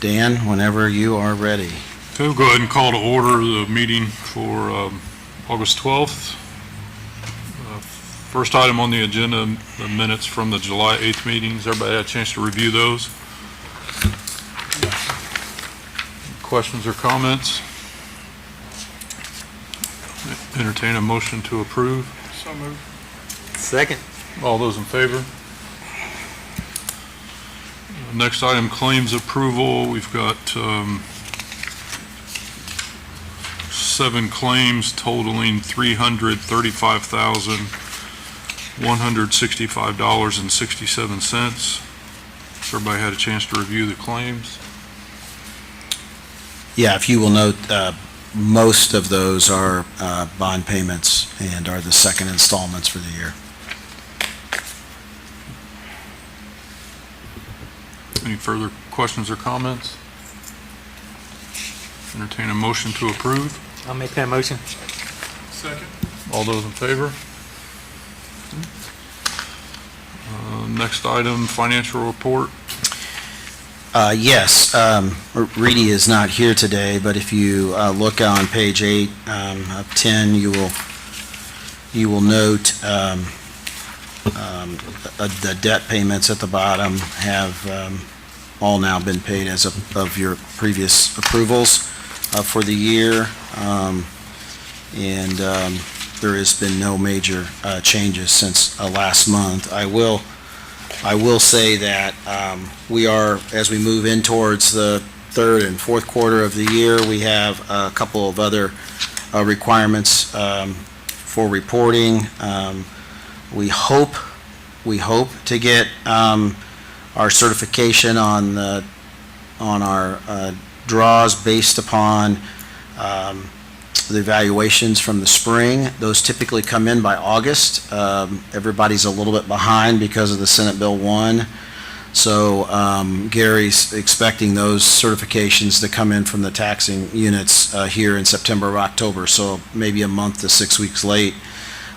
Dan, whenever you are ready. Okay, we'll go ahead and call to order the meeting for August 12th. First item on the agenda, the minutes from the July 8th meetings. Everybody had a chance to review those? Questions or comments? Entertain a motion to approve. So moved. Second. All those in favor? Next item, claims approval. We've got 7 claims totaling $335,165.67. Everybody had a chance to review the claims? Yeah, if you will note, most of those are bond payments and are the second installments for the year. Any further questions or comments? Entertain a motion to approve. I'll make that motion. Second. All those in favor? Next item, financial report. Yes, Reedy is not here today, but if you look on page 8 of 10, you will note the debt payments at the bottom have all now been paid as of your previous approvals for the year, and there has been no major changes since last month. I will say that we are, as we move in towards the third and fourth quarter of the year, we have a couple of other requirements for reporting. We hope to get our certification on our draws based upon the evaluations from the spring. Those typically come in by August. Everybody's a little bit behind because of the Senate Bill 1. So Gary's expecting those certifications to come in from the taxing units here in September or October. So maybe a month to 6 weeks late.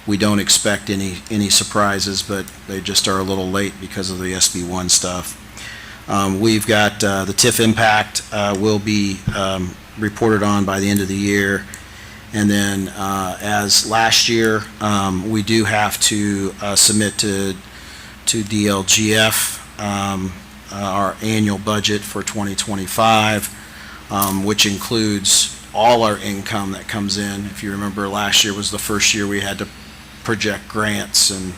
We don't expect any surprises, but they just are a little late because of the SB 1 stuff. We've got the TIF impact will be reported on by the end of the year. And then, as last year, we do have to submit to DLGF our annual budget for 2025, which includes all our income that comes in. If you remember, last year was the first year we had to project grants and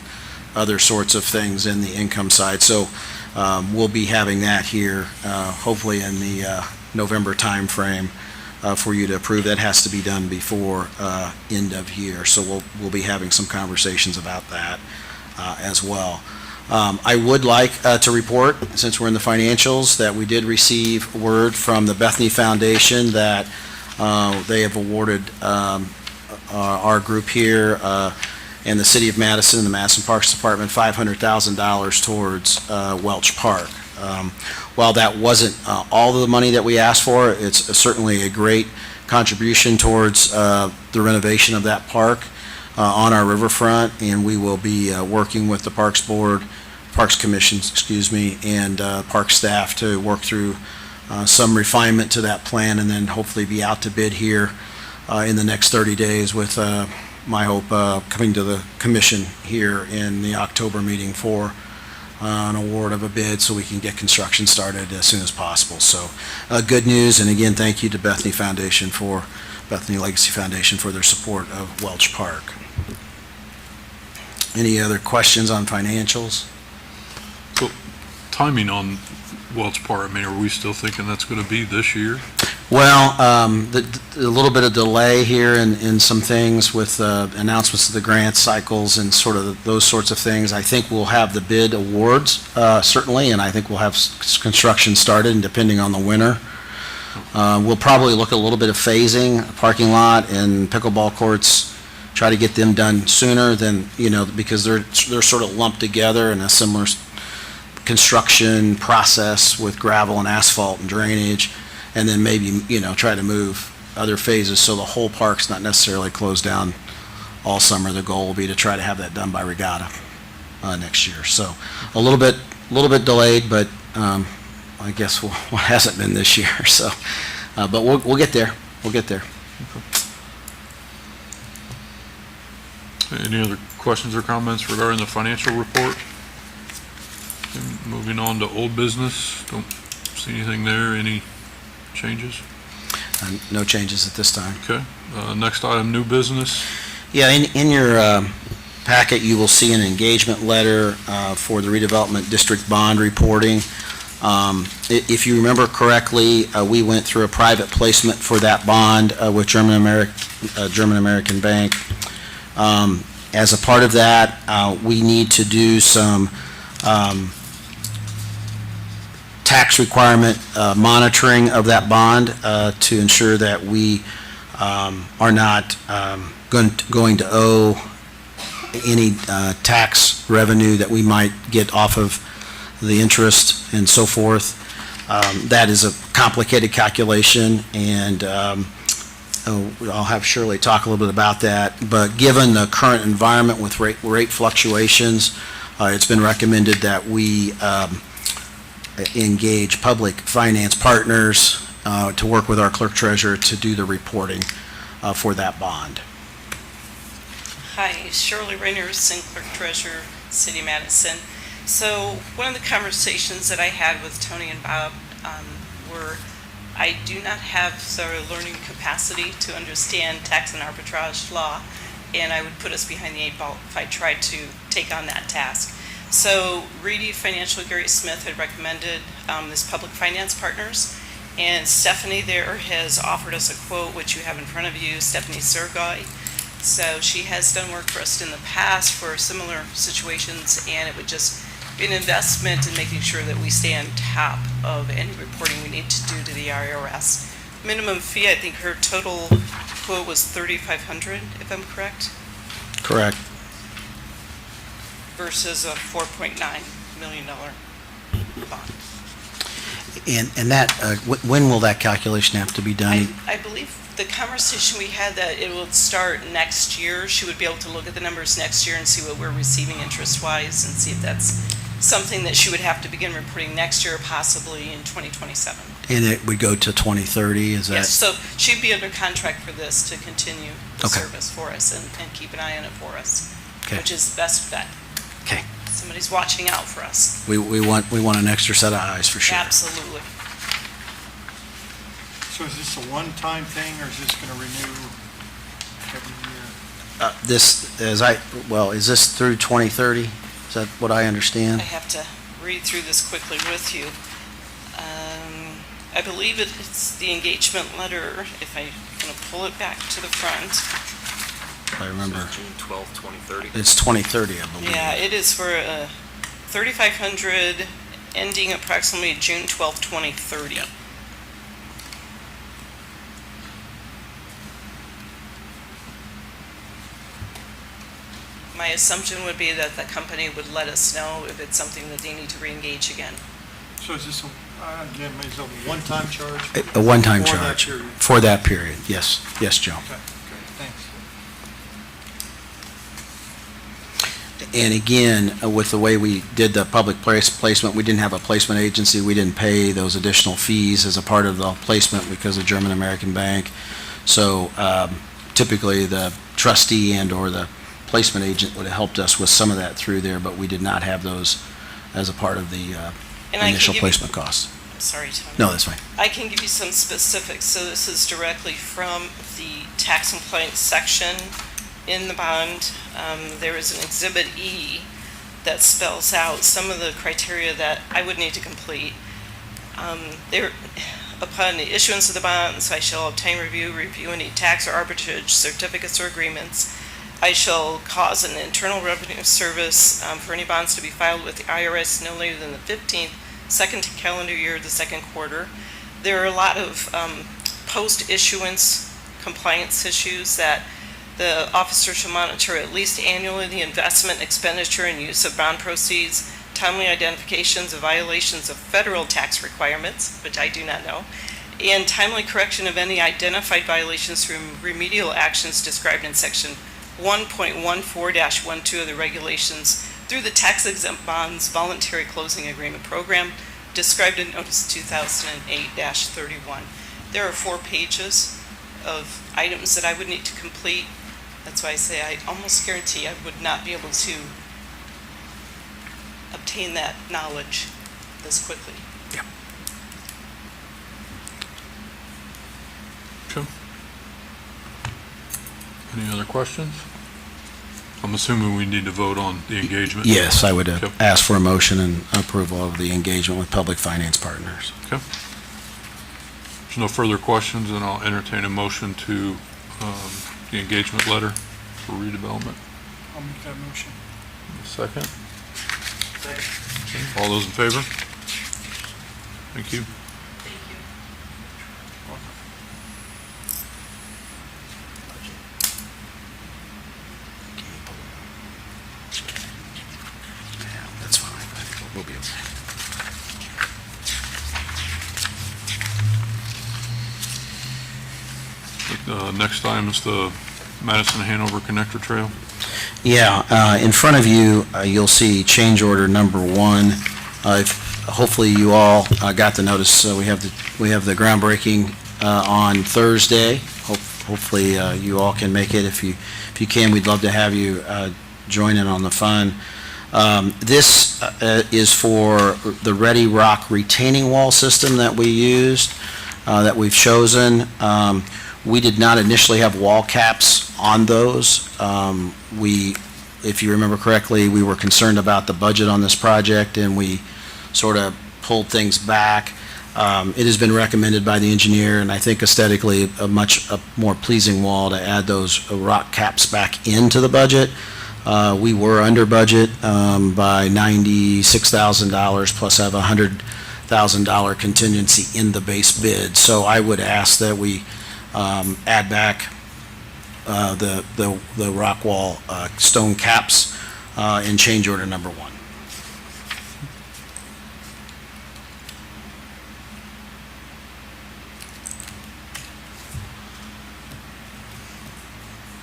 other sorts of things in the income side. So we'll be having that here, hopefully in the November timeframe. For you to approve. That has to be done before end of year, so we'll be having some conversations about that as well. I would like to report, since we're in the financials, that we did receive word from the Bethany Foundation that they have awarded our group here and the City of Madison and the Madison Parks Department $500,000 towards Welch Park. While that wasn't all of the money that we asked for, it's certainly a great contribution towards the renovation of that park on our riverfront, and we will be working with the Parks Commission, and park staff to work through some refinement to that plan, and then hopefully be out to bid here in the next 30 days with my hope coming to the commission here in the October meeting for an award of a bid so we can get construction started as soon as possible. So good news, and again, thank you to Bethany Legacy Foundation for their support of Welch Park. Any other questions on financials? So, timing on Welch Park, I mean, are we still thinking that's going to be this year? Well, a little bit of delay here in some things with announcements of the grant cycles and sort of those sorts of things. I think we'll have the bid awards, certainly, and I think we'll have construction started, and depending on the winter. We'll probably look at a little bit of phasing, parking lot and pickleball courts, try to get them done sooner than, because they're sort of lumped together in a similar construction process with gravel and asphalt and drainage. And then maybe, try to move other phases so the whole park's not necessarily closed down all summer. The goal will be to try to have that done by regatta next year. So a little bit delayed, but I I guess what hasn't been this year, so, but we'll get there. We'll get there. Any other questions or comments regarding the financial report? Okay, moving on to old business, don't see anything there, any changes? No changes at this time. Okay, next item, new business. Yeah, in your packet, you will see an engagement letter for the redevelopment district bond reporting. If you remember correctly, we went through a private placement for that bond with German American Bank. As a part of that, we need to do some tax requirement monitoring of that bond to ensure that we are not going to owe any tax revenue that we might get off of the interest and so forth. That is a complicated calculation, and I'll have Shirley talk a little bit about that. But given the current environment with rate fluctuations, it's been recommended that we engage public finance partners to work with our clerk treasurer to do the reporting for that bond. Hi, Shirley Rayner, Clerk Treasurer, City of Madison. So one of the conversations that I had with Tony and Bob were, I do not have the learning capacity to understand tax and arbitrage law, and I would put us behind the eight ball if I tried to take on that task. So Reedy Financial, Gary Smith had recommended this Public Finance Partners, and Stephanie there has offered us a quote, which you have in front of you, Stephanie Sergoy. So she has done work for us in the past for similar situations, and it would just be an investment in making sure that we stay on top of any reporting we need to do to the IRS. Minimum fee, I think her total quote was $3,500, if I'm correct, Correct. versus a $4.9 million bond. And that, when will that calculation have to be done? I believe the conversation we had that it will start next year. She would be able to look at the numbers next year and see what we're receiving interest-wise and see if that's something that she would have to begin reporting next year, possibly in 2027. And it would go to 2030, is that? Yes, so she'd be under contract for this to continue the Okay. service for us and keep an eye on it for us, Okay. which is best bet. Okay. Somebody's watching out for us. We want an extra set of eyes for sure. Absolutely. So is this a one-time thing, or is this going to renew every year? Is this through 2030? Is that what I understand? I have to read through this quickly with you. I believe it's the engagement letter, if I'm going to pull it back to the front. I remember. June 12th, 2030. It's 2030, I believe. Yeah, it is for $3,500 ending approximately June 12th, 2030. Yep. My assumption would be that the company would let us know if it's something that they need to re-engage again. So is this, again, is it a one-time charge? A one-time For that charge. period? For that period, yes. Yes, Joe. Okay, thanks. And again, with the way we did the public placement, we didn't have a placement agency. We didn't pay those additional fees as a part of the placement because of German American Bank. So typically, the trustee and/or the placement agent would have helped us with some of that through there, but we did not have those as a part of the And I can initial give you- placement costs. I'm sorry, Tony. No, that's fine. I can give you some specifics. So this is directly from the tax compliance section in the bond. There is an Exhibit E that spells out some of the criteria that I would need to complete. Upon the issuance of the bonds, I shall obtain, review any tax or arbitrage certificates or agreements. I shall cause an internal revenue service for any bonds to be filed with the IRS no later than the 15th, second calendar year of the second quarter. There are a lot of post-issuance compliance issues that the officer shall monitor at least annually the investment, expenditure, and use of bond proceeds, timely identifications of violations of federal tax requirements, which I do not know, and timely correction of any identified violations through remedial actions described in Section 1.14-12 of the regulations through the tax exempt bonds voluntary closing agreement program described in Notice 2008-31. There are 4 pages of items that I would need to complete. That's why I say I almost guarantee I would not be able to obtain that knowledge this quickly. Okay. Any other questions? I'm assuming we need to vote on the engagement. Yes, I would Okay. ask for a motion and approval of the engagement with Public Finance Partners. Okay. There's no further questions, and I'll entertain a motion to the engagement letter for redevelopment. I'll make that motion. Second? Okay. All those in favor? Thank you. Thank you. That's fine. We'll be okay. Next item is the Madison Hanover Connector Trail. Yeah, in front of you, you'll see change order number 1. Hopefully you all got the notice. We have the groundbreaking on Thursday. Hopefully you all can make it. If you can, we'd love to have you join in on the fun. This is for the Ready Rock retaining wall system that we used, that we've chosen. We did not initially have wall caps on those. If you remember correctly, we were concerned about the budget on this project, and we sort of pulled things back. It has been recommended by the engineer, and I think aesthetically a much more pleasing wall to add those rock caps back into the budget. We were under budget by $96,000, plus have a $100,000 contingency in the base bid. So I would ask that we add back the rock wall stone caps in change order number 1.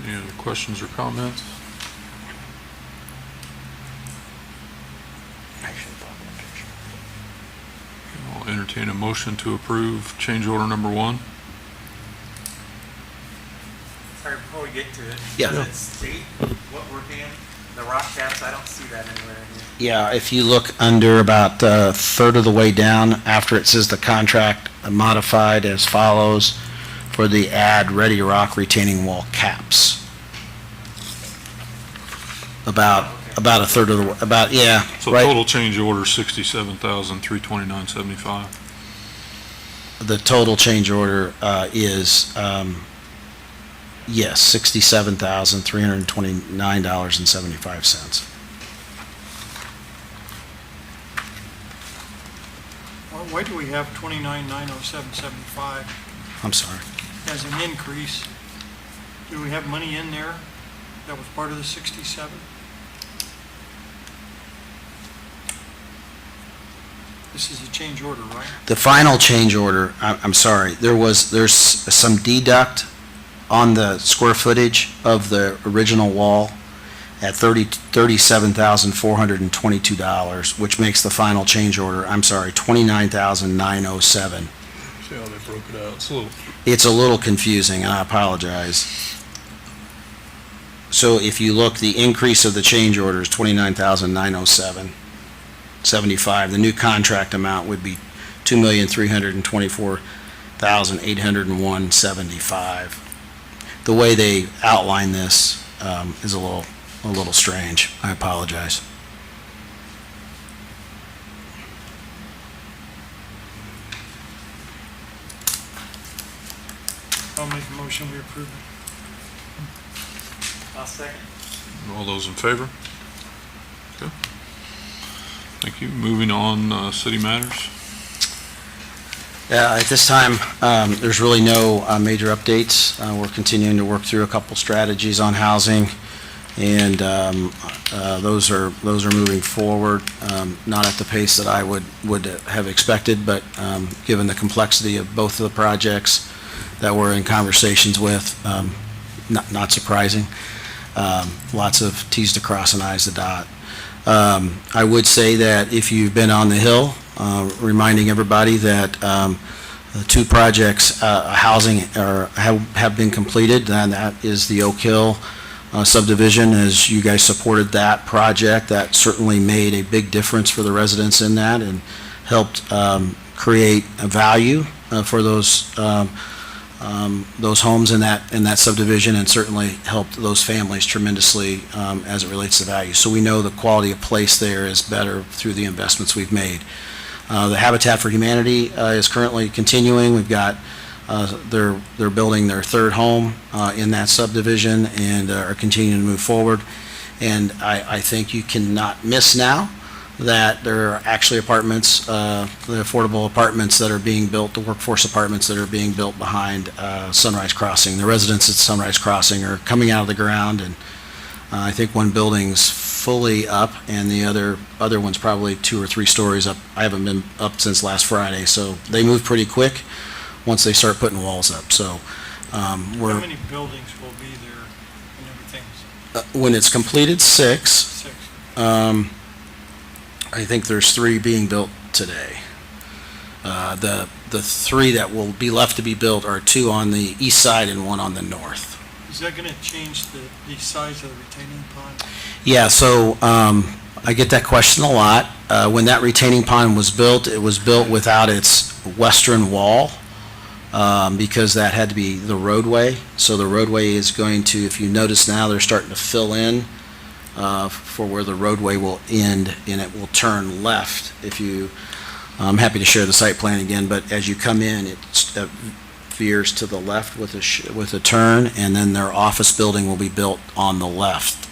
Any other questions or comments? I'll entertain a motion to approve change order number 1. Sorry, before we get to it. Yeah. Does it state what we're paying? The rock caps, I don't see that anywhere in here. Yeah, if you look under about a third of the way down, after it says the contract modified as follows for the add Ready Rock retaining wall caps. About a third of the, yeah, So right. total change order $67,329.75. The total change order is, yes, $67,329.75. Why do we have 29,907.75 I'm sorry. as an increase? Do we have money in there that was part of the 67? This is a change order, right? The final change order, I'm sorry, there's some deduct on the square footage of the original wall at $37,422, which makes the final change order, I'm sorry, $29,907. See how they broke it out? It's a little confusing, and I apologize. So if you look, the increase of the change order is $29,907.75. The new contract amount would be $2,324,801.75. The way they outline this is a little strange. I apologize. I'll make a motion, we approve it. I'll second. All those in favor? Okay. Thank you. Moving on, city matters. At this time, there's really no major updates. We're continuing to work through a couple strategies on housing, and those are moving forward, not at the pace that I would have expected, but given the complexity of both of the projects that we're in conversations with, not surprising. Lots of T's to cross and I's to dot. I would say that if you've been on the Hill reminding everybody that the two projects, housing, have been completed, and that is the Oak Hill subdivision. As you guys supported that project, that certainly made a big difference for the residents in that and helped create a value for those homes in that subdivision, and certainly helped those families tremendously as it relates to value. So we know the quality of place there is better through the investments we've made. The Habitat for Humanity is currently continuing. We've got, they're building their third home in that subdivision and are continuing to move forward. And I think you cannot miss now that there are actually apartments, the affordable apartments that are being built, the workforce apartments that are being built behind Sunrise Crossing. The residents at Sunrise Crossing are coming out of the ground, and I think one building's fully up, and the other one's probably 2 or 3 stories up. I haven't been up since last Friday, so they move pretty quick once they start putting walls up. So How many buildings will be there when everything's when it's completed, 6. 6? I think there's 3 being built today. The 3 that will be left to be built are 2 on the east side and 1 on the north. Is that going to change the size of the retaining pond? Yeah, so I get that question a lot. When that retaining pond was built, it was built without its western wall because that had to be the roadway. So the roadway is going to, if you notice now, they're starting to fill in for where the roadway will end, and it will turn left. I'm happy to share the site plan again, but as you come in, it veers to the left with a turn, and then their office building will be built on the left.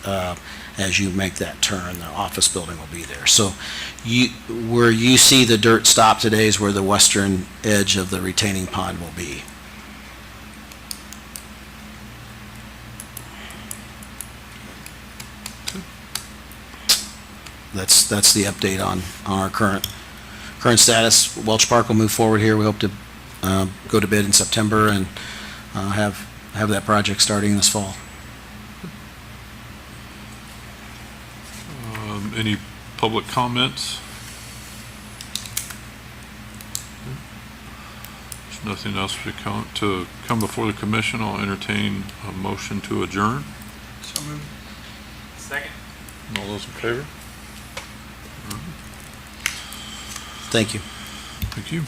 As you make that turn, the office building will be there. So where you see the dirt stop today is where the western edge of the retaining pond will be. That's the update on our current status. Welch Park will move forward here. We hope to go to bid in September and have that project starting this fall. Any public comments? There's nothing else to come before the commission. I'll entertain a motion to adjourn. So moved. Second. All those in favor? Thank you. Thank you.